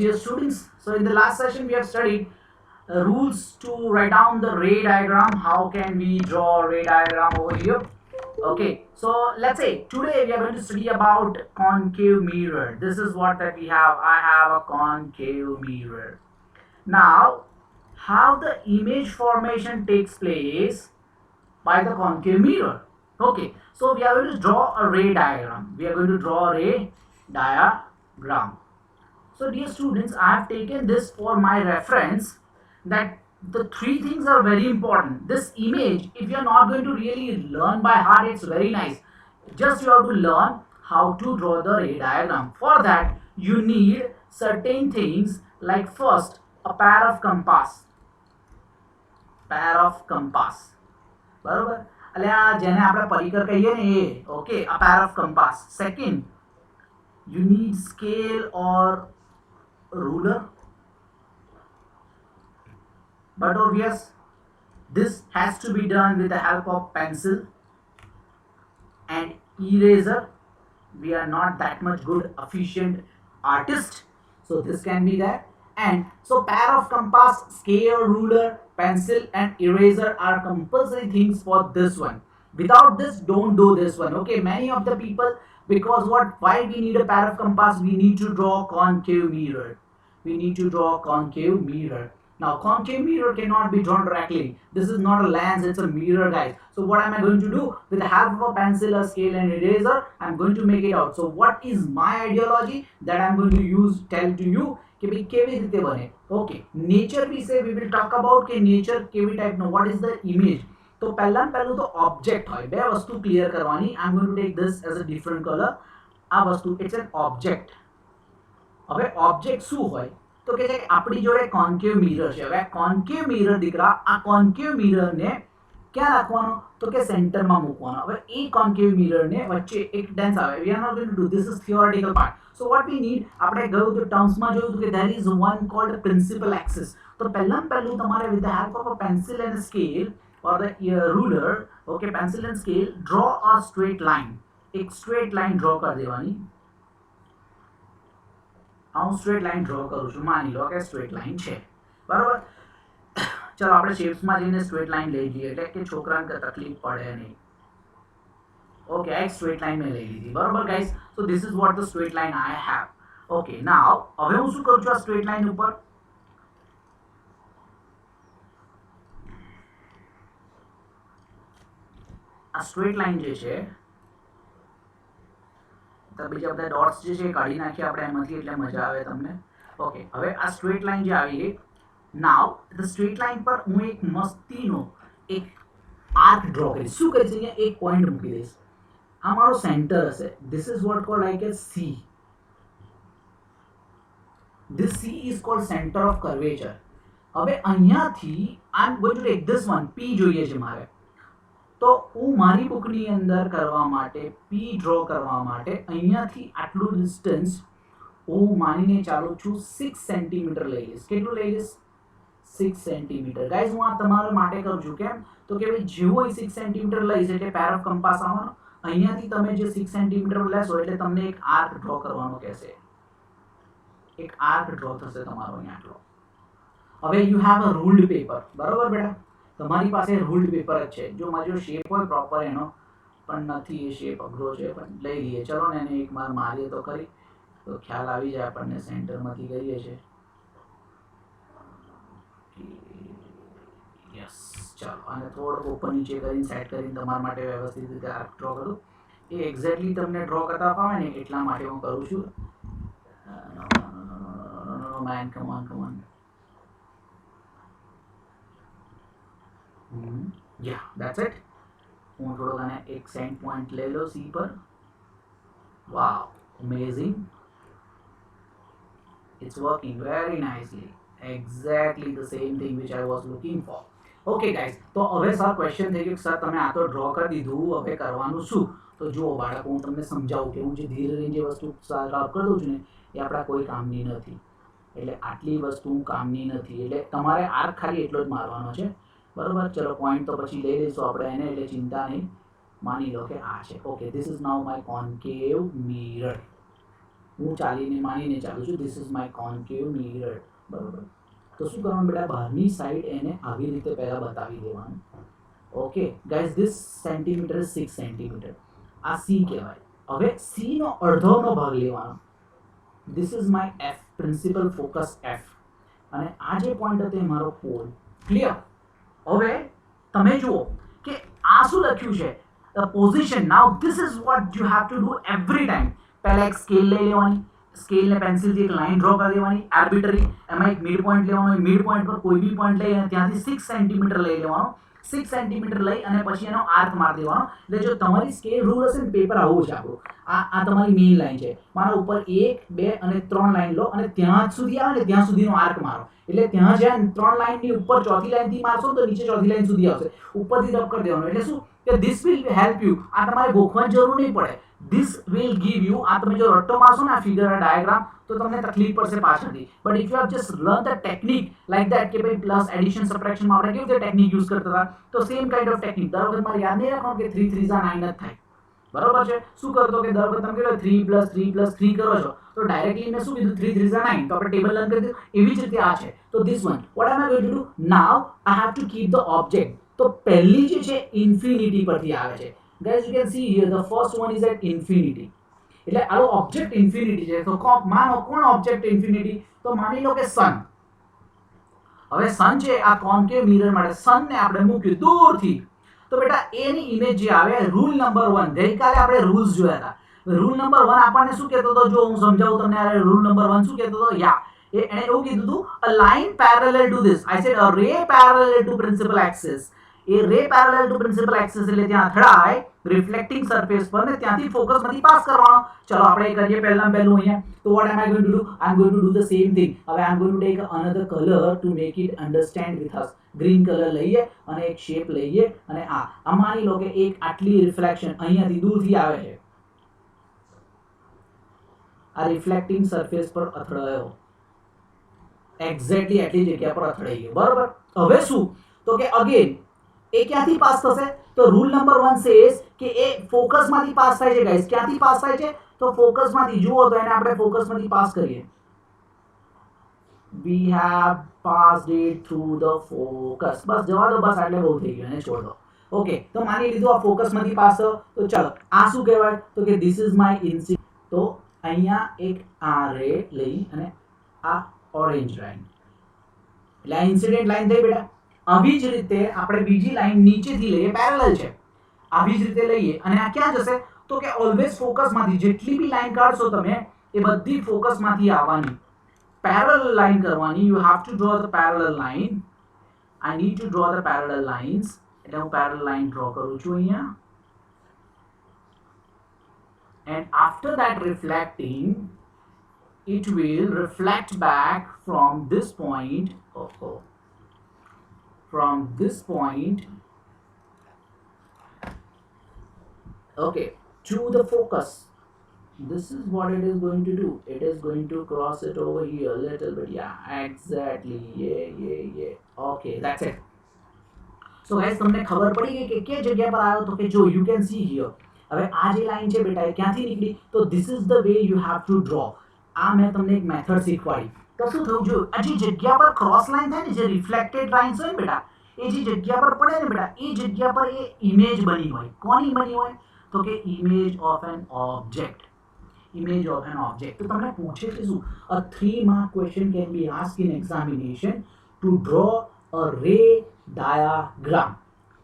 dear students. So in the last session we have studied rules to write down the ray diagram. How can we draw a ray diagram over here? Okay, so let's say today we are going to study about concave mirror. This is what that we have. I have a concave mirror. Now, how the image formation takes place by the concave mirror. Okay, so we are going to draw a ray diagram. We are going to draw a ray diagram. So dear students, I have taken this for my reference that the three things are very important. This image, if you are not going to really learn by heart, it's very nice. Just you have to learn how to draw the ray diagram. For that, you need certain things like first, a pair of compass. Pair of compass. બરોબર એટલે આ જેને આપણે પરિકર કહીએ ને એ okay a pair of compass. Second, you need scale or ruler, but obvious this has to be done with the help of pencil and eraser. We are not that much good efficient artist, so this can be there. And so pair of compass, scale, ruler, pencil and eraser are compulsory things for this one. Without this, don't do this one. Okay, many of the people, because why we need a pair of compass? We need to draw concave mirror. We need to draw concave mirror. Now concave mirror cannot be drawn directly. This is not a lens, it's a mirror, guys. So what am I going to do? With the help of a pencil, a scale and eraser, I'm going to make it out. So what is my ideology that I'm going to tell to you કે ભાઈ કેવી રીતે બને. Okay, nature વિશે we will talk about કે nature કેવી ટાઈપનો, what is the image. તો પહેલાં તો ઓબ્જેક્ટ હોય. બે વસ્તુ ક્લિયર કરવાની. I'm going to take this as a different color. આ વસ્તુ it's an object. હવે ઓબ્જેક્ટ શું હોય તો કે આપણી જોડે કોન્કેવ મિરર છે. હવે કોન્કેવ મિરર દીકરા, આ કોન્કેવ મિરરને ક્યાં રાખવાનો તો કે સેન્ટરમાં મૂકવાનો. હવે એ કોન્કેવ મિરરને વચ્ચે એક ડેન્સ આવે. We are not going to do this, is theoretical part. So what we need, આપણે ગયું તો ટર્મ્સમાં જોયું કે there is one called principal axis. તો પહેલું તમારે with the help of a pencil and a scale or the ruler, okay, pencil and scale, draw a straight line. એક straight line draw કરી દેવાની. હું સ્ટ્રેટ લાઈન ડ્રો કરું છું. માની લો કે સ્ટ્રેટ લાઈન છે, બરાબર. ચલો આપણે શેપ્સમાં જઈને સ્ટ્રેટ લાઈન લઈ લઈએ એટલે કે છોકરાને તકલીફ પડે નહીં. ઓકે, એક સ્ટ્રેટ લાઈન મેં લઈ લીધી, બરાબર guys. So this is what the straight line I have. Okay, now હવે હું શું કરું છું આ સ્ટ્રેટ લાઈન ઉપર આ સ્ટ્રેટ લાઈન જે છે બીજા બધા ડોટ્સ જે છે કાઢી નાખીએ આપણે એમાંથી એટલે મજા આવે તમને. ઓકે, હવે આ સ્ટ્રેટ લાઈન જે આવી ગઈ. નાઉ ધ સ્ટ્રેટ લાઈન પર હું એક મસ્તીનો એક આર્ક ડ્રો કરીશ. શું કરીશ? અહીંયા એક પોઈન્ટ મૂકી દઈશ. આ મારો સેન્ટર હશે. This is what called like a C. This C is called centre of curvature. હવે અહીંયાથી I am going to take this one, P જોઈએ છે મારે. તો હું મારી બુકની અંદર કરવા માટે પી ડ્રો કરવા માટે અહીંયાથી આટલું ડિસ્ટન્સ હું માનીને ચાલું છું 6 સેન્ટીમીટર લઈ લઈશ. કેટલું લઈ લઈશ? 6 સેન્ટીમીટર. ગાઈઝ હું આ તમારા માટે કરું છું. કેમ તો કે ભાઈ જેવું 6 સેન્ટીમીટર લઈશ એટલે પેર ઓફ કંપાસ આવવાનો. અહીંયાથી તમે જે 6 સેન્ટીમીટર લેશો એટલે તમને એક આર્ક ડ્રો કરવાનો કહેશે. એક આર્ક ડ્રો થશે તમારો અહીંયા આટલો. હવે you have a ruled paper, બરાબર બેટા? તમારી પાસે રૂલ્ડ પેપર જ છે. જો મારો શેપ હોય પ્રોપર એનો, પણ નથી, એ શેપ અઘરો છે, પણ લઈ લઈએ. ચલો ને એને એક વાર મારીએ તો ખરી, તો ખ્યાલ આવી જાય આપણને સેન્ટરમાંથી કરીએ છીએ. યસ, ચાલો આને થોડોક ઉપર નીચે કરીને સેટ કરીને તમારા માટે વ્યવસ્થિત રીતે આર્ક ડ્રો કરું. એ એક્ઝેક્ટલી તમને ડ્રો કરતા ફાવે ને એટલા માટે હું કરું છું. Man, come on, come on. Yeah, that's it. હું થોડોક આને એક સેન્ટ પોઈન્ટ લઈ લો સી પર. વાવ, amazing. It's working very nicely. Exactly the same thing which I was looking for. Okay guys, તો હવે સર ક્વેશ્ચન થઈ ગયો સર તમે આ તો ડ્રો કરી દીધું, હવે કરવાનું શું? તો જુઓ બાળકો, હું તમને સમજાવું કે હું જે ધીરે ધીરે જે વસ્તુ ડ્રો કરી દઉં છું ને એ આપણા કોઈ કામની નથી. એટલે આટલી વસ્તુ કામની નથી. એટલે તમારે આર્ક ખાલી એટલો જ મારવાનો છે, બરાબર. ચલો પોઈન્ટ તો પછી લઈ લઈશું આપણે એને, એટલે ચિંતા નહીં. માની લો કે આ છે. Okay, this is now my concave mirror. હું ચાલીને માનીને ચાલું છું this is my concave mirror, બરાબર. તો શું કરવાનું બેટા, બહારની સાઈડ એને આવી રીતે પહેલાં બતાવી દેવાનું. Okay guys, this centimetre 6 centimetre, આ સી કહેવાય. હવે સી નો અડધોનો ભાગ લેવાનો. This is my F, principal focus F, અને આ જે પોઈન્ટ હતો એ મારો પોલ. ક્લિયર? હવે તમે જુઓ કે આ શું લખ્યું છે, position. Now this is what you have to do every time. પહેલા એક સ્કેલ લઈ લેવાની, સ્કેલને પેન્સિલથી એક લાઈન ડ્રો કરી દેવાની આર્બિટરી, એમાં એક મિડ પોઈન્ટ લેવાનો, મિડ પોઈન્ટ પર કોઈ બી પોઈન્ટ લઈ અને ત્યાંથી 6 સેન્ટીમીટર લઈ લેવાનો. 6 સેન્ટીમીટર લઈ અને પછી એનો આર્ક મારી દેવાનો. એટલે જો તમારી સ્કેલ રૂલ હશે ને, પેપર આવું છે આપણું, આ તમારી મેઇન લાઈન છે, મારા ઉપર 1 2 અને 3 લાઈન લો અને ત્યાં સુધી આવે ને ત્યાં સુધીનો આર્ક મારો. એટલે ત્યાં જ્યાં 3 લાઈનની ઉપર ચોથી લાઈનથી મારશો તો નીચે ચોથી લાઈન સુધી આવશે, ઉપરથી રબ કરી દેવાનું. એટલે શું કે ધીસ વિલ હેલ્પ યુ. આ તમારે ગોખવાની જરૂર નહીં પડે. ધીસ વિલ ગીવ યુ, આ તમે જો રટ્ટો મારશો ને આ ફિગર ડાયાગ્રામ તો તમને તકલીફ પડશે પાછળથી. But if you have just learn the technique like that કે ભાઈ પ્લસ એડિશન સબટ્રેક્શનમાં આપણે કેવી રીતે ટેકનિક યુઝ કરતા હતા, તો સેમ કાઇન્ડ ઓફ ટેકનિક. દર વખત મારે યાદ નહીં રાખવાનું કે 3 3 9 જ થાય, બરોબર છે. શું કરતો કે દર વખત તમે કેટલો 3 + 3 + 3 કરો છો તો ડાયરેક્ટલી મેં શું કીધું 3 3 9, તો આપણે ટેબલ લર્ન કરી દીધું. એવી જ રીતે આ છે. તો this one what am I going to do now, I have to keep the object. તો પહેલી જે છે ઇન્ફિનિટી પરથી આવે છે. Guys you can see here the first one is at infinity. એટલે આનો ઓબ્જેક્ટ ઇન્ફિનિટી છે. તો માનો કોણ ઓબ્જેક્ટ ઇન્ફિનિટી, તો માની લો કે સન. હવે સન છે આ કોન્કેવ મિરર માટે, સન ને આપણે મૂક્યું દૂરથી, તો બેટા એની ઇમેજ જે આવે, રૂલ નંબર 1, ગઈકાલે આપણે રૂલ્સ જોયા હતા. રૂલ નંબર 1 આપણને શું કહેતો હતો, જો હું સમજાવું તમને. રૂલ નંબર 1 શું કહેતો હતો, યા એને એવું કીધું હતું, a line parallel to this, I said a ray parallel to principal axis. A ray parallel to principal axis એટલે ત્યાં અથડાય રિફ્લેક્ટિંગ સરફેસ પર ને ત્યાંથી ફોકસમાંથી પાસ કરવાનો. ચલો આપણે કરીએ પહેલાં પહેલું અહીંયા. તો what am I going to do, I am going to do the same thing. હવે I am going to take another colour to make it understand with us. Green colour લઈએ અને એક શેપ લઈએ અને આ માની લો કે એક આટલી રિફ્લેક્શન અહીંયાથી દૂરથી આવે છે, આ રિફ્લેક્ટિંગ સરફેસ પર અથડાયો, એક્ઝેક્ટલી આટલી જગ્યા પર અથડાઈ ગયો, બરોબર. હવે શું, તો કે અગેન એ ક્યાંથી પાસ થશે, તો રૂલ નંબર 1 સેઝ કે એ ફોકસમાંથી પાસ થાય છે. ગાઈસ ક્યાંથી પાસ થાય છે, તો ફોકસમાંથી. જુઓ તો એને આપણે ફોકસમાંથી પાસ કરીએ. we have passed it through the focus. બસ જવા દો, બસ એટલે બહુ થઈ ગયું, એને છોડ દો. ઓકે, તો માની લીધું આ ફોકસમાંથી પાસ થયો. તો ચલો આ શું કહેવાય, તો કે ધીસ ઇઝ માય ઇન્સિડન્ટ. તો અહીંયા એક આ રે લઈ અને આ ઓરેન્જ લાઈન, એટલે આ ઇન્સિડન્ટ લાઈન થઈ બેટા. આવી જ રીતે આપણે બીજી લાઈન નીચેથી લઈએ, પેરેલલ છે, આવી જ રીતે લઈએ અને આ ક્યાં જશે, તો કે ઓલવેઝ ફોકસમાંથી. જેટલી બી લાઈન કાઢશો તમે એ બધી ફોકસમાંથી આવવાની. parallel line કરવાની. You have to draw the parallel line. I need to draw the parallel lines. એટલે હું parallel line draw કરું છું અહીંયા. And after that reflecting, it will reflect back from this point. From this point, okay, to the focus. This is what it is going to do. It is going to cross it over here a little bit. Yeah, exactly. Yeah. Okay, that's it. So guys, તમને ખબર પડી ગઈ કે કે જગ્યા પર આવ્યો, તો કે જો you can see here. હવે આ જે લાઈન છે બેટા એ ક્યાંથી નીકળી, તો this is the way you have to draw. આ મેં તમને એક મેથડ શીખવાડી. તો શું થયું, જો આ જે જગ્યા પર ક્રોસ લાઈન થાય ને, જે રિફ્લેક્ટેડ લાઇન્સ હોય ને બેટા, એ જે જગ્યા પર પડે ને બેટા, એ જગ્યા પર એ ઇમેજ બની હોય. કોની બની હોય, તો કે image of N object. Image of an object. તો તમને પૂછે કે શું, a 3 mark question can be asked in examination to draw a ray diagram.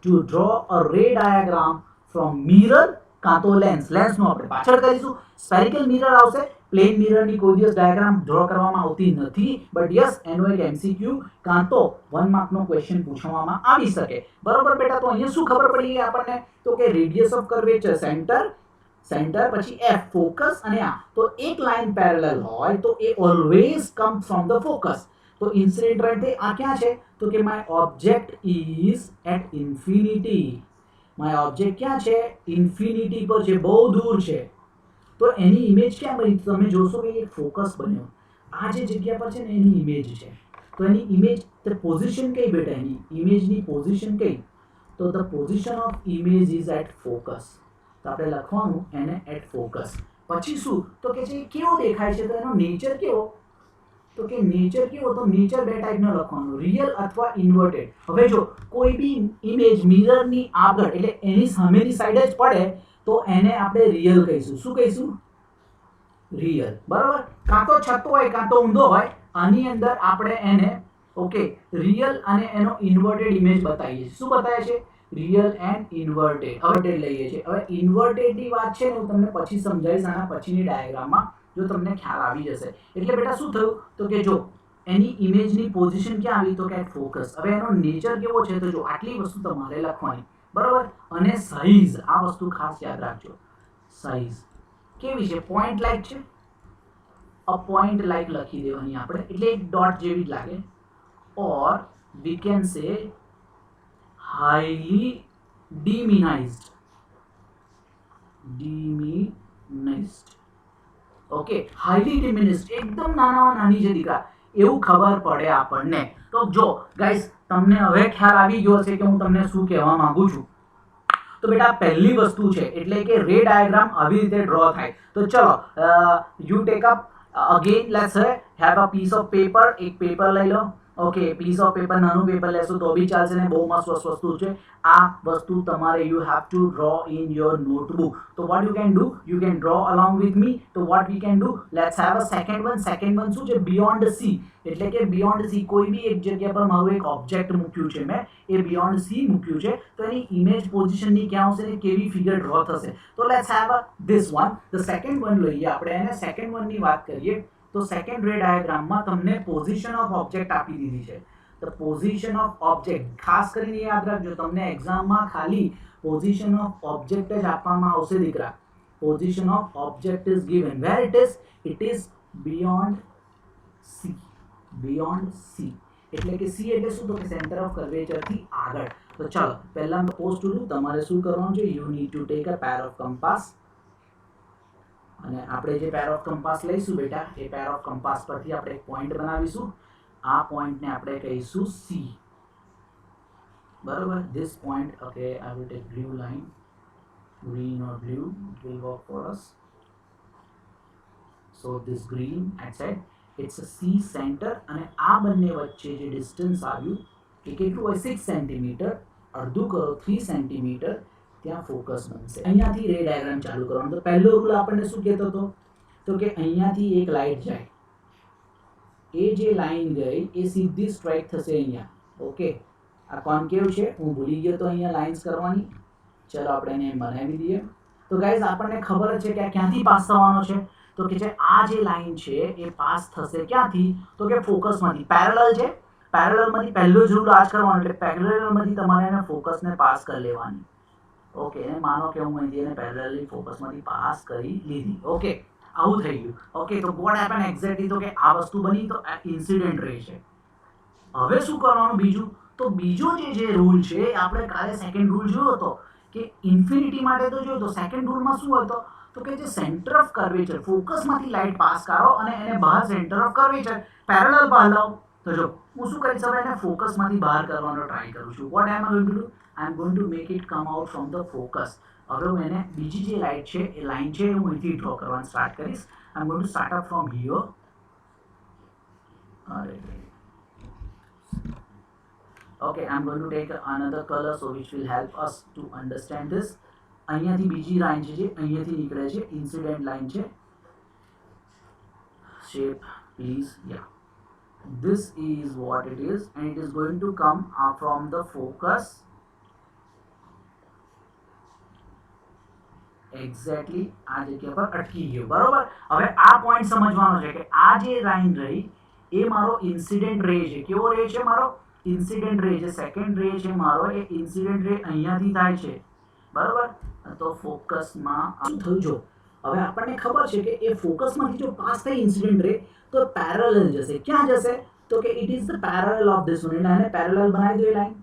To draw a ray diagram from mirror કાં તો લેન્સ. લેન્સનું આપણે પાછળ કરીશું. સ્ફેરિકલ મિરર આવશે, પ્લેન મિરરની કોઈ દિવસ ડાયાગ્રામ ડ્રો કરવામાં આવતી નથી. બટ યસ, એનો એક MCQ કાં તો 1 માર્કનો ક્વેશ્ચન પૂછવામાં આવી શકે, બરોબર બેટા. તો અહીંયા શું ખબર પડી આપણને, તો કે રેડિયસ ઓફ કર્વેચર સેન્ટર પછી F ફોકસ અને આ તો એક લાઈન પેરેલલ હોય તો એ always come from the focus. તો ઇન્સિડન્ટ લાઈન થઈ આ ક્યાં છે, તો કે my object is at infinity. My object ક્યાં છે, ઇન્ફિનિટી પર છે, બહુ દૂર છે. તો એની ઇમેજ ક્યાં બની, તમે જોશો કે એક ફોકસ બન્યો. આ જે જગ્યા પર છે ને એની ઇમેજ છે. તો એની ઇમેજ પોઝિશન કઈ બેટા, એની ઇમેજની પોઝિશન કઈ, તો the position of image is at focus. તો આપણે લખવાનું એને એટ ફોકસ. પછી શું તો કે છે કેવો દેખાય છે, તો એનો નેચર કેવો, તો કે નેચર કેવો, તો નેચર બે ટાઈપનો લખવાનું, રિયલ અથવા ઇન્વર્ટેડ. હવે જો કોઈ બી ઇમેજ મિરરની આગળ એટલે એની સામેની સાઈડ જ પડે તો એને આપણે રિયલ કહીશું. શું કહીશું? રિયલ. બરાબર. કાં તો છતો હોય કાં તો ઊંધો હોય, આની અંદર આપણે એને ઓકે રિયલ અને એનો ઇન્વર્ટેડ ઇમેજ બતાવીએ. શું બતાવે છે? Real and inverted. હવે લઈએ છીએ. હવે ઇન્વર્ટેડની વાત છે ને હું તમને પછી સમજાવીશ આના પછીની ડાયાગ્રામમાં, જો તમને ખ્યાલ આવી જશે. એટલે બેટા શું થયું તો કે જો એની ઇમેજની પોઝિશન ક્યાં આવી, તો કે ફોકસ. હવે એનો નેચર કેવો છે તો જો આટલી વસ્તુ તમારે લખવાની. બરાબર. અને સાઈઝ, આ વસ્તુ ખાસ યાદ રાખજો. સાઈઝ કેવી છે? પોઈન્ટ લાઈક છે, અ પોઈન્ટ લાઈક લખી દેવાની આપણે, એટલે એક ડોટ જેવી જ લાગે. Or we can say highly demonized. Okay, highly diminished, એકદમ નાની છે દીકરા, એવું ખબર પડે આપણને. તો જો ગાઈસ તમને હવે ખ્યાલ આવી ગયો છે કે હું તમને શું કહેવા માંગુ છું. તો બેટા પહેલી વસ્તુ છે એટલે કે રે ડાયાગ્રામ આવી રીતે ડ્રો થાય. તો ચલો you take up again, let's have a piece of paper. એક પેપર લઈ લો. ઓકે, પીસ ઓફ પેપર, નાનું પેપર લેશો તો બી ચાલશે ને, બહુ મસ્ત વસ્તુ છે. આ વસ્તુ તમારે you have to draw in your notebook. તો what you can do, you can draw along with me. તો what we can do, let's have a second one. Second one શું છે? Beyond C. એટલે કે બિયોન્ડ સી કોઈ બી એક જગ્યા પર મારું એક ઓબ્જેક્ટ મૂક્યું છે મેં, એ બિયોન્ડ સી મૂક્યું છે, તો એની ઇમેજ પોઝિશનની ક્યાં આવશે ને કેવી ફિગર ડ્રો થશે. તો let's have this one. The second one લઈએ આપણે, એને સેકન્ડ વનની વાત કરીએ તો સેકન્ડ રે ડાયાગ્રામમાં તમને પોઝિશન ઓફ ઓબ્જેક્ટ આપી દીધી છે. ધ પોઝિશન ઓફ ઓબ્જેક્ટ ખાસ કરીને યાદ રાખજો, તમને એક્ઝામમાં ખાલી પોઝિશન ઓફ ઓબ્જેક્ટ જ આપવામાં આવશે દીકરા. Position of object is given where it is beyond c. beyond c એટલે કે c એટલે શું, તો કે સેન્ટર ઓફ કર્વેચર થી આગળ. તો ચાલો પહેલા પોઝ ટુ ડુ, તમારે શું કરવાનું છે? You need to take a pair of compass. અને આપણે જે પેર ઓફ કંપાસ લઈશું બેટા, એ પેર ઓફ કંપાસ પરથી આપણે એક પોઈન્ટ બનાવીશું. આ પોઈન્ટને આપણે કહીશું C. બરાબર. This point, okay, I will take blue line. green or blue, it will work for us. So this green outside, it's a C center. અને આ બંને વચ્ચે જે ડિસ્ટન્સ આવ્યું એ કેટલું હોય? 6 સેન્ટીમીટર. અડધું કરો 3 સેન્ટીમીટર, ત્યાં ફોકસ બનશે. અહીંયાથી રે ડાયાગ્રામ ચાલુ કરવાનો. તો પહેલો રૂલ આપણને શું કહેતો હતો તો કે અહીંયાથી એક લાઈટ જાય, એ જે લાઈન ગઈ એ સીધી સ્ટ્રાઇક થશે અહીંયા. ઓકે, આ કોન્કેવ છે, હું ભૂલી ગયો તો અહીંયા લાઇન્સ કરવાની. ચલો આપણે એને બનાવી દઈએ. તો ગાઈઝ આપણને ખબર છે કે આ ક્યાંથી પાસ થવાનો છે, તો કે છે આ જે લાઈન છે એ પાસ થશે ક્યાંથી, તો કે ફોકસમાંથી. પેરેલલ છે, પેરેલલમાંથી પહેલો જ રૂલ આ જ કરવાનો, એટલે પેરેલલમાંથી તમારે એને ફોકસને પાસ કરી લેવાની. ઓકે, એને માનો કે હું અહીંથી એને પેરેલલી ફોકસમાંથી પાસ કરી લીધી. ઓકે, આવું થઈ ગયું. ઓકે, તો વોટ હેપન એક્ઝેક્ટલી, તો કે આ વસ્તુ બની, તો ઇન્સિડન્ટ રે છે. હવે શું કરવાનું બીજું, તો બીજો જે રૂલ છે આપણે કાલે સેકન્ડ રૂલ જોયો હતો કે ઇન્ફિનિટી માટે તો જોયો તો સેકન્ડ રૂલમાં શું હતો તો કે જે સેન્ટર ઓફ કર્વેચર, ફોકસમાંથી લાઇટ પાસ કરો અને એને બહાર સેન્ટર ઓફ કર્વેચર પેરેલલ બહાર લાવો. તો જો હું શું કરીશ, હવે એને ફોકસમાંથી બહાર કરવાનો ટ્રાય કરું છું. What I am going to do, I am going to make it come out from the focus. હવે હું એને બીજી જે લાઇટ છે એ લાઇન છે હું અહીંથી ડ્રો કરવાનું સ્ટાર્ટ કરીશ. I am going to start up from here. Okay, I'm going to take another color so which will help us to understand this. અહીંયાથી બીજી લાઈન છે જે અહીંયાથી નીકળે છે, ઇન્સિડન્ટ લાઈન છે. Shape please, yeah. This is what it is and it is going to come from the focus exactly આ જગ્યા પર અટકી ગયો. બરોબર. હવે આ પોઈન્ટ સમજવાનો છે કે આ જે લાઈન રહી એ મારો ઇન્સિડન્ટ રે છે. કેવો રે છે? મારો ઇન્સિડન્ટ રે છે. સેકન્ડ રે છે મારો, એ ઇન્સિડન્ટ રે અહીંયાથી થાય છે. બરાબર. તો ફોકસમાં શું થયું, જો હવે આપણને ખબર છે કે એ ફોકસમાંથી જો પાસ થઈ ઇન્સિડન્ટ રે તો પેરેલલ જશે. ક્યાં જશે? તો કે it is the parallel of this one. એટલે આને પેરેલલ બનાવી દો એ લાઈન.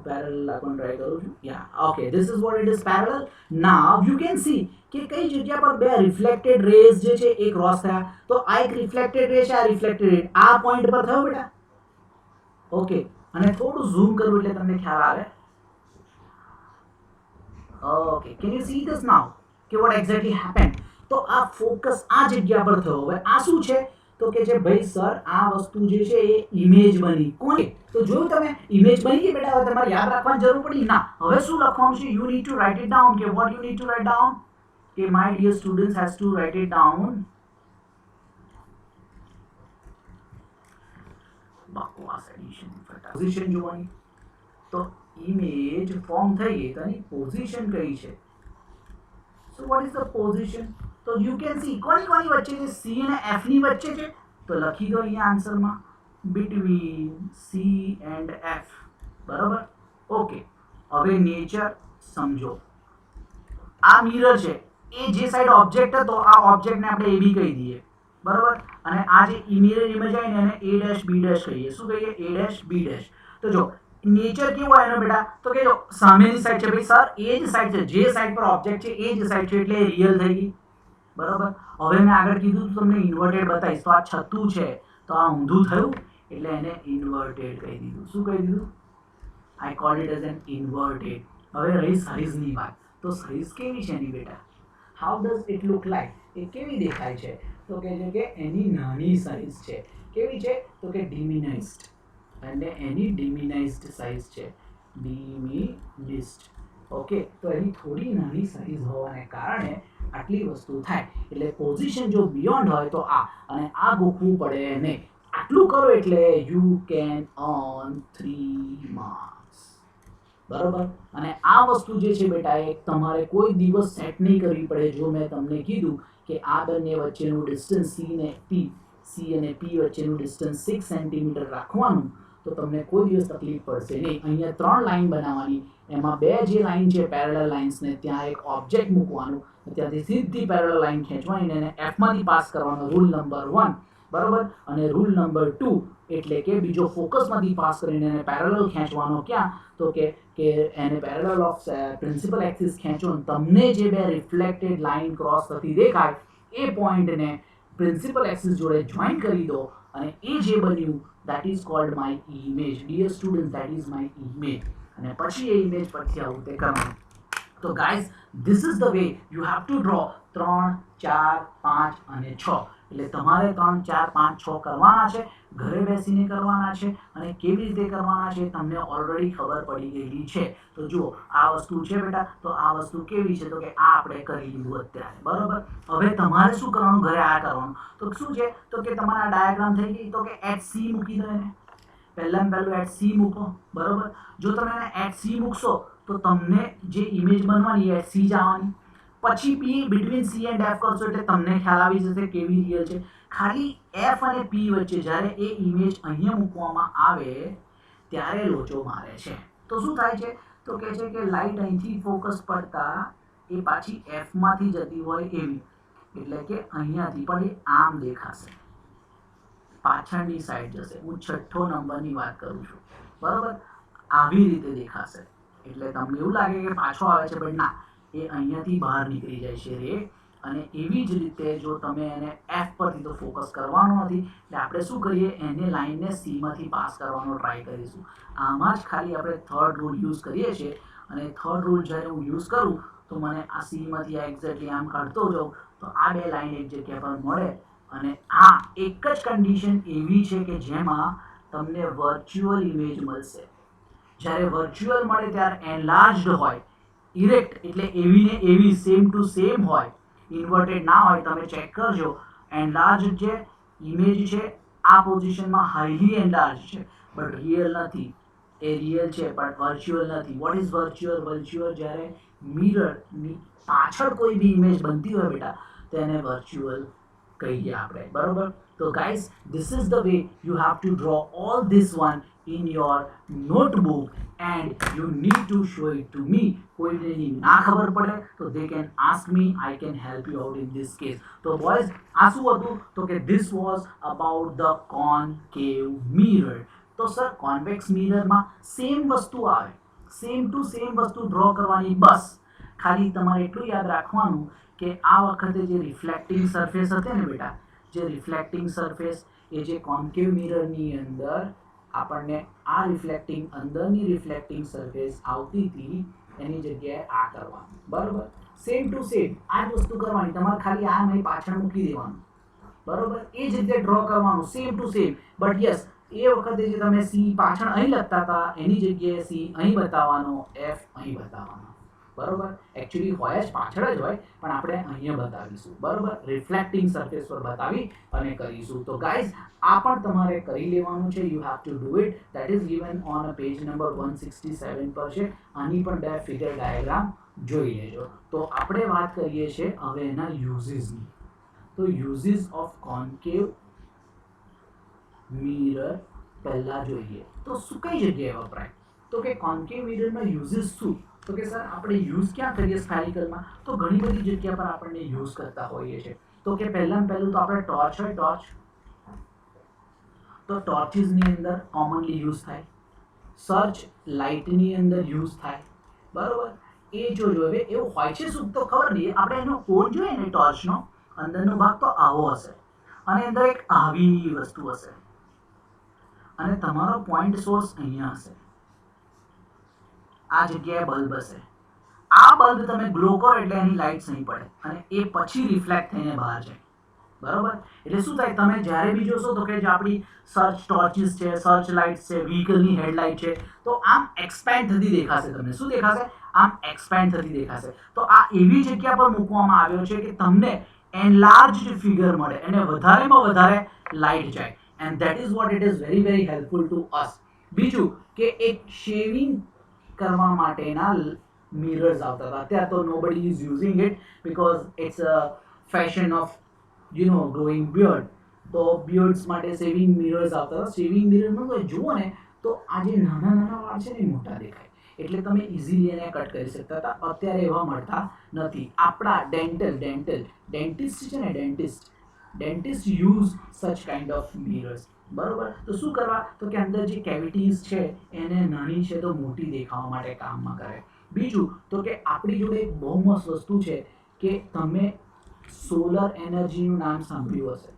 પેરેલલ રાખવાનું ટ્રાય કરું છું. Yeah, okay, this is what it is, parallel. Now you can see કે કઈ જગ્યા પર બે રિફ્લેક્ટેડ રેઝ જે છે એ ક્રોસ થયા. તો આ એક રિફ્લેક્ટેડ રે છે, આ રિફ્લેક્ટેડ રે આ પોઈન્ટ પર થયો બેટા. ઓકે, અને થોડું ઝૂમ કરવું એટલે તમને ખ્યાલ આવે. Okay, can you see this now? કે what exactly happened? તો આ ફોકસ આ જગ્યા પર થયો. હવે આ શું છે? તો કે જે ભાઈ સર આ વસ્તુ જે છે એ ઇમેજ બની. કોની? તો જોયું તમે ઇમેજ બની ગઈ બેટા. હવે તમારે યાદ રાખવાની જરૂર પડી ના. હવે શું લખવાનું છે? You need to write it down. કે what you need to write down? કે my dear students has to write it down. બકવાસ એડિશન પોઝિશન જોવાની. તો ઇમેજ ફોર્મ થઈ ગઈ તો એની પોઝિશન કઈ છે? So what is the position? तो you can see કોની કોની વચ્ચે છે? C અને F ની વચ્ચે છે. તો લખી દો અહીંયા આન્સરમાં between C and F. બરાબર? ઓકે. હવે નેચર સમજો. આ મિરર છે. એ જે સાઈડ ઓબ્જેક્ટ હતો આ ઓબ્જેક્ટને આપણે AB કહી દઈએ. બરાબર? અને આ જે મિરર ઇમેજ આવી ને એને A' B' કહીએ. શું કહીએ? A' B'. તો જો નેચર કેવો એનો બેટા? તો કે જો સામેની સાઈડ છે ભાઈ સર એ જ સાઈડ છે. જે સાઈડ પર ઓબ્જેક્ટ છે એ જ સાઈડ છે એટલે રિયલ થઈ ગઈ. બરાબર? હવે મેં આગળ કીધું તમને ઇન્વર્ટેડ બતાવીશ. તો આ છતું છે તો આ ઊંધું થયું એટલે એને ઇન્વર્ટેડ કહી દીધું. શું કહી દીધું? આઈ cold it as an inverted. હવે રહી સાઇઝની વાત. તો સાઇઝ કેવી છે એની બેટા? How does it look like? એ કેવી દેખાય છે? તો કે છે કે એની નાની સાઇઝ છે. કેવી છે? તો કે ડિમિનાઇઝ્ડ. અને એની ડિમિનાઇઝ્ડ સાઇઝ છે. ડિમિનિસ્ડ. ઓકે. તો એની થોડી નાની સાઇઝ હોવાને કારણે આટલી વસ્તુ થાય. એટલે પોઝિશન જો બિયોન્ડ હોય તો આ અને આ ગોખવું પડે નહીં. આટલું કરો એટલે યુ કેન અર્ન 3 માર્ક્સ. બરોબર? અને આ વસ્તુ જે છે બેટા એ તમારે કોઈ દિવસ સેટ નહીં કરવી પડે. જો મેં તમને કીધું કે આ બંને વચ્ચેનું ડિસ્ટન્સ C અને P વચ્ચેનું ડિસ્ટન્સ 6 સેન્ટીમીટર રાખવાનું તો તમને કોઈ દિવસ તકલીફ પડશે નહીં. અહીંયા 3 લાઈન બનાવવાની. એમાં 2 જે લાઈન છે પેરેલલ લાઇન્સને ત્યાં એક ઓબ્જેક્ટ મૂકવાનું. ત્યાંથી સીધી પેરેલલ લાઈન ખેંચવાની અને F માંથી પાસ કરવાનો. Rule number 1. બરોબર? અને રૂલ નંબર 2 એટલે કે બીજો ફોકસમાંથી પાસ કરીને એને પેરેલલ ખેંચવાનો. ક્યાં? તો કે એને પેરેલલ ઓફ પ્રિન્સિપલ એક્સિસ ખેંચો. તમને જે બે રિફ્લેક્ટેડ લાઈન ક્રોસ થતી દેખાય એ પોઈન્ટને પ્રિન્સિપલ એક્સિસ જોડે જોઈન કરી દો અને એ જે બન્યું that is called my image. Dear students, that is my image. અને પછી એ ઇમેજ પરથી આવું તે કરવાનું. તો guys, this is the way you have to draw 3, 4, 5 અને 6. એટલે તમારે 3, 4, 5, 6 કરવાના છે. ઘરે બેસીને કરવાના છે અને કેવી રીતે કરવાના છે તમને ઓલરેડી ખબર પડી ગયેલી છે. તો જુઓ આ વસ્તુ છે બેટા. તો આ વસ્તુ કેવી છે? તો કે આ આપણે કરી લીધું અત્યારે. બરોબર? હવે તમારે શું કરવાનું? ઘરે આ કરવાનું. તો શું છે? તો કે તમારા ડાયાગ્રામ થઈ ગઈ. તો કે HC મૂકી દો એને. પહેલાં પહેલું HC મૂકો. બરોબર? જો તમે એને HC મૂકશો તો તમને જે ઇમેજ બનવાની HC જ આવવાની. પછી P between C and F કરશો એટલે તમને ખ્યાલ આવી જશે કેવી રિયલ છે. ખાલી F અને P વચ્ચે જ્યારે એ ઇમેજ અહીંયા મૂકવામાં આવે ત્યારે લોચો મારે છે. તો શું થાય છે? તો કહે છે કે લાઇટ અહીંથી ફોકસ પડતા એ પાછી F માંથી જતી હોય એવી. એટલે કે અહીંયાથી પણ એ આમ દેખાશે. પાછળની સાઈડ જશે. હું 6ઠ્ઠો નંબરની વાત કરું છું. બરોબર? આવી રીતે દેખાશે. એટલે તમને એવું લાગે કે પાછો આવે છે પણ ના, એ અહીંયાથી બહાર નીકળી જાય છે રે. અને એવી જ રીતે જો તમે એને F પરથી તો ફોકસ કરવાનો નથી એટલે આપણે શું કરીએ? એને લાઈનને C માંથી પાસ કરવાનો ટ્રાય કરીશું. આમાં જ ખાલી આપણે થર્ડ રૂલ યુઝ કરીએ છીએ. અને થર્ડ રૂલ જ્યારે હું યુઝ કરું તો મને આ C માંથી આ એક્ઝેક્ટલી આમ કાઢતો જાઉં તો આ બે લાઈન એક જગ્યા પર મળે. અને આ એક જ કન્ડિશન એવી છે કે જેમાં તમને વર્ચ્યુઅલ ઇમેજ મળશે. જ્યારે વર્ચ્યુઅલ મળે ત્યારે એનલાર્જડ હોય. ઇરેક્ટ એટલે એવી ને એવી સેમ ટુ સેમ હોય. ઇન્વર્ટેડ ના હોય. તમે ચેક કરજો. એનલાર્જડ જે ઇમેજ છે આ પોઝિશનમાં હાઈલી એનલાર્જ છે બટ રિયલ નથી. એ રિયલ છે પણ વર્ચ્યુઅલ નથી. What is virtual? વર્ચ્યુઅલ જ્યારે મિરરની પાછળ કોઈ બી ઇમેજ બનતી હોય બેટા તેને વર્ચ્યુઅલ કહીએ આપણે. બરોબર? તો guys, this is the way you have to draw all this one in your notebook and you need to show it to me. કોઈને ના ખબર પડે તો they can ask me. I can help you out in this case. તો boys, આ શું હતું? તો કે this was about the concave mirror. તો સર કોન્વેક્સ મિરરમાં સેમ વસ્તુ આવે. સેમ ટુ સેમ વસ્તુ ડ્રો કરવાની. બસ ખાલી તમારે એટલું યાદ રાખવાનું કે આ વખતે જે રિફ્લેક્ટિંગ સરફેસ હતી ને બેટા, જે રિફ્લેક્ટિંગ સરફેસ એ જે કોન્કેવ મિરરની અંદર આપણને આ રિફ્લેક્ટિંગ અંદરની રિફ્લેક્ટિંગ સરફેસ આવતી હતી એની જગ્યાએ આ કરવાનું, બરોબર. સેમ ટુ સેમ આ જ વસ્તુ કરવાની, તમારે ખાલી આ અહીં પાછળ મૂકી દેવાનું, બરોબર. એ જ રીતે ડ્રો કરવાનું same to same. But yes, એ વખતે જે તમે સી પાછળ અહીં લખતા હતા એની જગ્યાએ સી અહીં બતાવવાનો, એફ અહીં બતાવવાનો, બરોબર. એકચ્યુઅલી હોય જ પાછળ જ હોય, પણ આપણે અહીંયા બતાવીશું, બરોબર. રિફ્લેક્ટિંગ સરફેસ પર બતાવી અને કરીશું. તો ગાઈઝ આ પણ તમારે કરી લેવાનું છે. You have to do it. That is given on page number 167 પર છે. આની પણ બે ફિગર ડાયાગ્રામ જોઈ લેજો. તો આપણે વાત કરીએ છીએ હવે એના યુઝીસની. તો યુઝીસ ઓફ કોન્કેવ મિરર પહેલા જોઈએ. તો શું કઈ જગ્યાએ વપરાય? તો કે કોન્કેવ મિરરના યુઝીસ શું? તો કે સર આપણે યુઝ ક્યાં કરીએ સ્ફેરિકલમાં? તો ઘણી બધી જગ્યા પર આપણને યુઝ કરતા હોઈએ છીએ. તો કે પહેલાં પહેલું તો આપણે ટોર્ચ હોય, ટોર્ચ. તો ટોર્ચિસની અંદર કોમનલી યુઝ થાય. સર્ચ લાઇટની અંદર યુઝ થાય, બરોબર. એ જોજો. હવે એવું હોય છે શું તો ખબર નહીં, આપણે એનો કોન જોઈએ ને ટોર્ચનો અંદરનો ભાગ તો આવો હશે અને અંદર એક આવી વસ્તુ હશે અને તમારો પોઈન્ટ સોર્સ અહીંયા હશે. આ જગ્યાએ બલ્બ હશે. આ બલ્બ તમે ગ્લો કરો એટલે એની લાઇટ્સ નહીં પડે અને એ પછી રિફ્લેક્ટ થઈને બહાર જાય, બરોબર. એટલે શું થાય, તમે જ્યારે બી જોશો તો કે જે આપણી સર્ચ ટોર્ચિસ છે, સર્ચ લાઇટ્સ છે, વ્હીકલની હેડલાઇટ છે, તો આમ એક્સપેન્ડ થતી દેખાશે તમને. શું દેખાશે? આમ એક્સપેન્ડ થતી દેખાશે. તો આ એવી જગ્યા પર મૂકવામાં આવ્યો છે કે તમને એનલાર્જડ ફિગર મળે અને વધારેમાં વધારે લાઇટ જાય. And that is what it is very very helpful two અસ. બીજું કે એક શેવિંગ કરવા માટેના મિરર્સ આવતા હતા. અત્યારે તો nobody is using it because it's a fashion of growing beard. તો બિયર્ડ્સ માટે સેવિંગ મિરર્સ આવતા હતા. સેવિંગ મિરરમાં તો જુઓ ને તો આ જે નાના નાના વાળ છે ને મોટા દેખાય, એટલે તમે ઇઝીલી એને કટ કરી શકતા હતા. અત્યારે એવા મળતા નથી. આપણા ડેન્ટિસ્ટ છે ને, ડેન્ટિસ્ટ યુઝ સચ કાઇન્ડ ઓફ મિરર્સ, બરોબર. તો શું કરવા? તો કે અંદર જે કેવિટીઝ છે એને નાની છે તો મોટી દેખાવા માટે કામમાં કરે. બીજું તો કે આપણી જોડે એક બહુ મસ્ત વસ્તુ છે કે તમે સોલર એનર્જીનું નામ સાંભળ્યું હશે,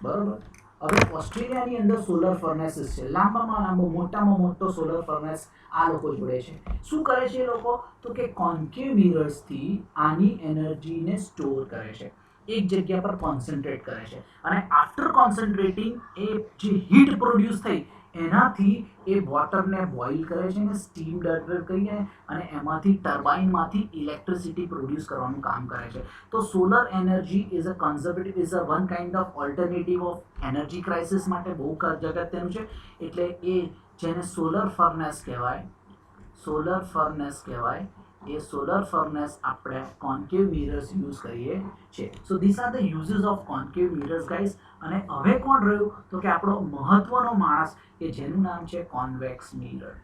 બરોબર. હવે ઓસ્ટ્રેલિયાની અંદર સોલર ફર્નેસીસ છે. લાંબામાં લાંબો, મોટામાં મોટો સોલર ફર્નેસ આ લોકો જોડે છે. શું કરે છે એ લોકો? તો કે કોન્કેવ મિરર્સથી આની એનર્જીને સ્ટોર કરે છે, એક જગ્યા પર કોન્સન્ટ્રેટ કરે છે અને આફ્ટર કોન્સન્ટ્રેટિંગ એ જે હીટ પ્રોડ્યુસ થઈ એનાથી એ વોટરને બોઇલ કરે છે અને સ્ટીમ ડેવલપ કરીને અને એમાંથી ટર્બાઇનમાંથી ઇલેક્ટ્રિસિટી પ્રોડ્યુસ કરવાનું કામ કરે છે. તો solar energy is a conservative, is a one kind of alternative of energy crisis માટે બહુ અગત્યનું છે. એટલે એ જેને સોલર ફર્નેસ કહેવાય, એ સોલર ફર્નેસ આપણે કોન્કેવ મિરર્સ યુઝ કરીએ છીએ. So this are the uses of concave mirrors guys. અને હવે કોણ રહ્યું? તો કે આપણો મહત્વનો માણસ કે જેનું નામ છે કોન્વેક્સ મિરર,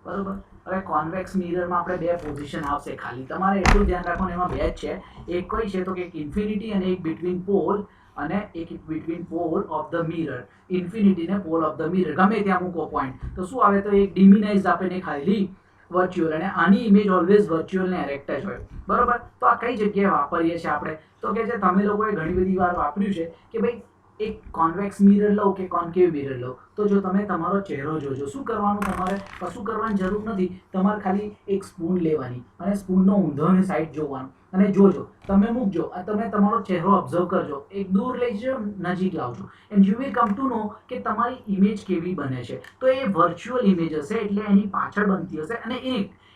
બરોબર. હવે કોન્વેક્સ મિરરમાં આપણે બે પોઝિશન આવશે. ખાલી તમારે એટલું ધ્યાન રાખવાનું, એમાં બે જ છે. એક કઈ છે તો કે ઇન્ફિનિટી અને એક બિટવીન પોલ, અને એક between pole of the mirror. Infinity ને પોલ ઓફ ધ મિરર ગમે ત્યાં મૂકો પોઈન્ટ તો શું આવે? તો એક ડિમિનાઇઝ આપે ને ખાલી વર્ચ્યુઅલ. અને આની ઇમેજ ઓલવેઝ વર્ચ્યુઅલ ને એરેક્ટ જ હોય, બરોબર. તો આ કઈ જગ્યાએ વાપરીએ છીએ આપણે? તો કે જે તમે લોકોએ ઘણી બધી વાર વાપર્યું છે કે ભાઈ એક કોન્વેક્સ મિરર લો કે કોન્કેવ મિરર લો, તો જો તમે તમારો ચહેરો જોજો, શું કરવાનું? તમારે કશું કરવાની જરૂર નથી. તમારે ખાલી એક સ્પૂન લેવાની અને સ્પૂનનો ઊંધો અને સાઈડ જોવાનું અને જોજો, તમે મૂકજો, તમે તમારો ચહેરો ઓબ્ઝર્વ કરજો, એક દૂર લઈ જજો, નજીક લાવજો, and you will come to know કે તમારી ઇમેજ કેવી બને છે. તો એ વર્ચ્યુઅલ ઇમેજ હશે, એટલે એની પાછળ બનતી હશે અને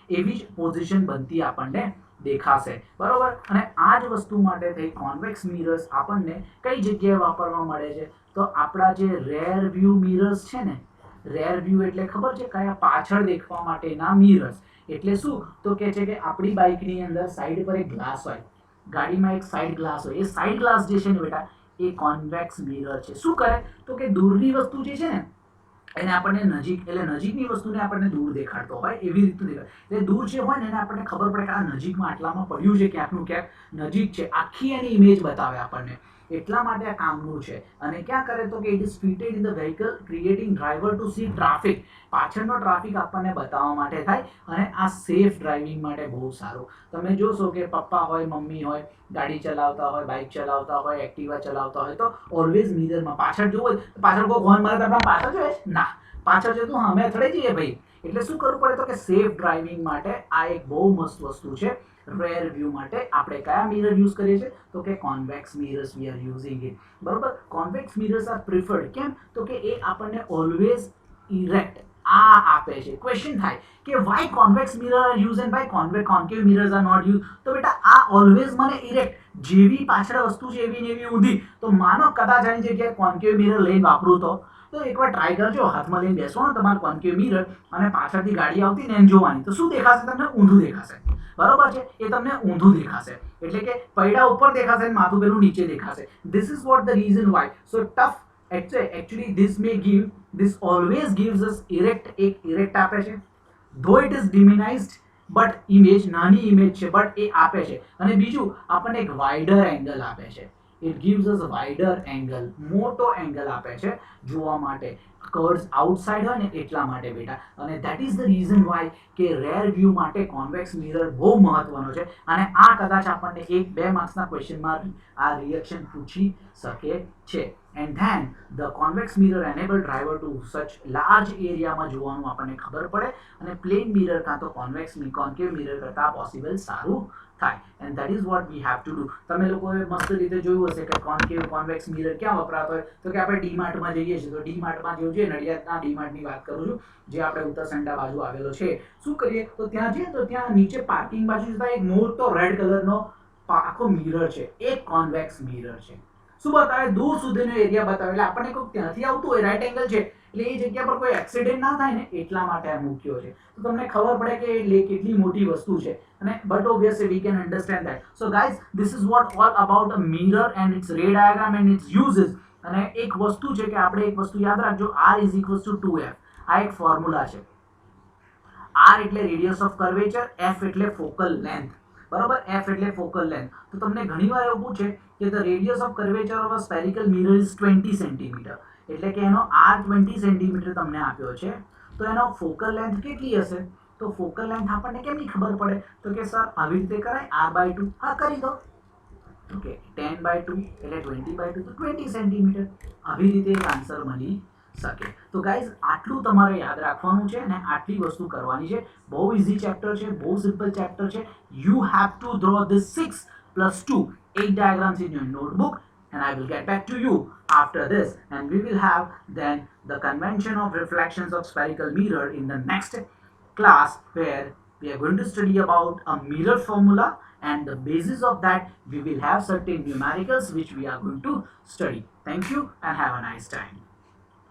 એવી જ પોઝિશન બનતી આપણને દેખાશે, બરોબર. અને આ જ વસ્તુ માટે થઈ કોન્વેક્સ મિરર્સ આપણને કઈ જગ્યાએ વાપરવા મળે છે? તો આપણા જે રેર વ્યૂ મિરર્સ છે ને, રેર વ્યૂ એટલે ખબર છે કયા? પાછળ દેખવા માટેના મિરર્સ. એટલે શું? તો કે છે કે આપણી બાઇકની અંદર સાઈડ પર એક ગ્લાસ હોય, ગાડીમાં એક સાઈડ ગ્લાસ હોય. એ સાઈડ ગ્લાસ જે છે ને બેટા, એ કોન્વેક્સ મિરર છે. શું કરે? તો કે દૂરની વસ્તુ જે છે ને એને આપણને નજીક, એટલે નજીકની વસ્તુને આપણને દૂર દેખાડતો હોય એવી રીતનું દેખાય. એટલે દૂર જે હોય ને એને આપણને ખબર પડે કે આ નજીકમાં આટલામાં પડ્યું છે, ક્યાંકનું ક્યાંક નજીક છે, આખી એની ઇમેજ બતાવે આપણને. એટલા માટે આ કામનું છે. અને ક્યાં કરે? તો કે it is fitted in the vehicle creating driver to see traffic. પાછળનો ટ્રાફિક આપણને બતાવવા માટે થાય અને આ સેફ ડ્રાઇવિંગ માટે બહુ સારું. તમે જોશો કે પપ્પા હોય, મમ્મી હોય, ગાડી ચલાવતા હોય, બાઇક ચલાવતા હોય, એક્ટિવા ચલાવતા હોય તો ઓલવેઝ મિરરમાં પાછળ જોવું હોય તો પાછળ કોઈ હોર્ન મારે તો આપણે પાછળ જોઈએ ના, પાછળ જોઈએ તો અમે અથડાઈ જઈએ ભાઈ. એટલે શું કરવું પડે તો કે સેફ ડ્રાઇવિંગ માટે આ એક બહુ મસ્ત વસ્તુ છે. રેર વ્યૂ માટે આપણે કયા મિરર યુઝ કરીએ છીએ તો કે convex mirrors we are using it. બરોબર, કોન્વેક્સ મિરર્સ આર પ્રિફર્ડ. કેમ તો કે એ આપણને ઓલવેઝ ઇરેક્ટ આ આપે છે. ક્વેશ્ચન થાય કે why convex mirror are use and why concave mirrors are not use. તો બેટા આ ઓલવેઝ મને ઇરેક્ટ જેવી પાછળ વસ્તુ છે એવી ને એવી ઊંધી. તો માનો કદાચ આની જગ્યાએ કોન્કેવ મિરર લઈને વાપરું તો એકવાર ટ્રાય કરજો, હાથમાં લઈને બેસવાનું તમારું કોન્કેવ મિરર અને પાછળથી ગાડી આવતી ને એમ જોવાની, તો શું દેખાશે તમને? ઊંધું દેખાશે. બરોબર છે, એ તમને ઊંધું દેખાશે એટલે કે પૈડા ઉપર દેખાશે ને માથું પેલું નીચે દેખાશે. This is what the reason Y. So tough actually this always gives us erect આપે છે. though it is diminished but image નાની image છે but એ આપે છે. અને બીજું આપણને એક wider angle આપે છે. it gives us a wider angle, મોટો એંગલ આપે છે જોવા માટે. કર્વ્સ આઉટસાઇડ હોય ને એટલા માટે બેટા. અને that is the reason why કે રેર વ્યૂ માટે કોન્વેક્સ મિરર બહુ મહત્વનો છે. અને આ કદાચ આપણને 1-2 માર્ક્સના ક્વેશ્ચનમાં આ રિએક્શન પૂછી શકે છે. and then the convex mirror enable driver to such large એરિયામાં જોવાનું આપણને ખબર પડે અને પ્લેન મિરર કાં તો કોન્કેવ મિરર કરતાં પોસિબલ સારું થાય. and that is what we have to do. તમે લોકોએ મસ્ત રીતે જોયું હશે કે કોન્વેક્સ મિરર ક્યાં વપરાતો હોય તો કે આપણે ડીમાર્ટમાં જઈએ છીએ તો ડીમાર્ટમાં જેવું છે, નડિયાદના ડીમાર્ટની વાત કરું છું જે આપણે ઉત્તરસંડા બાજુ આવેલો છે. શું કરીએ તો ત્યાં જઈએ તો ત્યાં નીચે પાર્કિંગ બાજુ જતા એક મોટો રેડ કલરનો આખો મિરર છે, એક કોન્વેક્સ મિરર છે. શું બતાવે? દૂર સુધીનો એરિયા બતાવે. એટલે આપણને કોઈ ત્યાંથી આવતું હોય રાઈટ એંગલ છે એટલે એ જગ્યા પર કોઈ એક્સિડન્ટ ના થાય ને એટલા માટે આ મૂક્યો છે. તો તમને ખબર પડે કે એ કેટલી મોટી વસ્તુ છે. અને but obviously we can understand that. So guys this is what all about a mirror and its ray diagram and its uses. અને એક વસ્તુ છે કે આપણે એક વસ્તુ યાદ રાખજો, r is equals to 2f. આ એક ફોર્મ્યુલા છે. r એટલે રેડિયસ ઓફ કર્વેચર, f એટલે ફોકલ લેન્થ. બરોબર, f એટલે ફોકલ લેન્થ. તો તમને ઘણીવાર એવું પૂછે કે the radius of curvature of a spherical mirror is 20 centimetre. એટલે કે એનો r 20 સેન્ટીમીટર તમને આપ્યો છે તો એનો ફોકલ લેન્થ કેટલી હશે? તો ફોકલ લેન્થ આપણને કેમની ખબર પડે તો કે સર આવી રીતે કરાય r/2. હા, કરી દો. ઓકે, 10/2 એટલે 20/2 તો 20 સેન્ટીમીટર. આવી રીતે એક આન્સર મળી શકે. તો ગાઈઝ આટલું તમારે યાદ રાખવાનું છે અને આટલી વસ્તુ કરવાની છે. બહુ ઇઝી ચેપ્ટર છે, બહુ સિમ્પલ ચેપ્ટર છે. You have to draw this 6 + 2 8 diagrams in your notebook and I will get back to you after this and we will have then the convention of reflections of spherical mirror in the next class where we are going to study about a mirror formula and the basis of that we will have certain numericals which we are going to study. Thank you and have a nice time.